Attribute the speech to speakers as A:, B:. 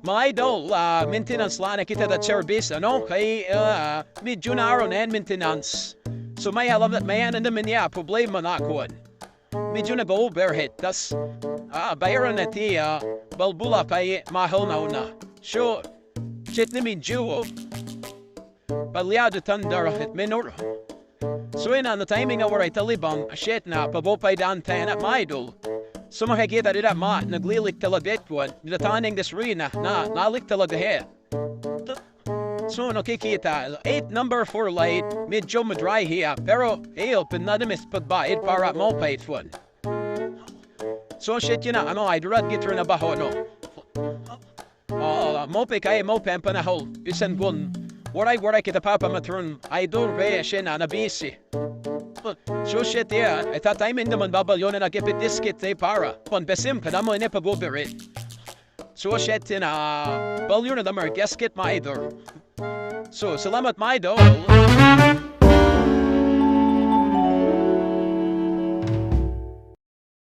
A: Mga idol, maintenance lang na kita at service, ano? Kay medyo na araw na yan, maintenance. So may alam na may ano naman niya, problema na ako. Medyo nag-overhead. Tas, bayaran na ti, balbula kay mahal na una. So, shit na medyo, palyado tandar at minor. So yun na timing na waray talibang, shit na pabopay daan tayo na mga idol. So makikita rin na naglilik talaga ito. Nataning this rin na nalik talaga he. So nakikita, 8 number 4 light, medyo madry hiya. Pero, pinadamis pagbayad para mopay ito. So shit yun na, ay durat gitro na baho, no? Mopay kaya mopay ang panahol. Isan gun, waray kita papa matron, ay doon kaya siya na nabisi. So shit yeah, itataimin naman babalyo na nagipit diskit para. Besim ka naman na pabubirit. So shit balyo na naman gasket ma idol. So salamat ma idol.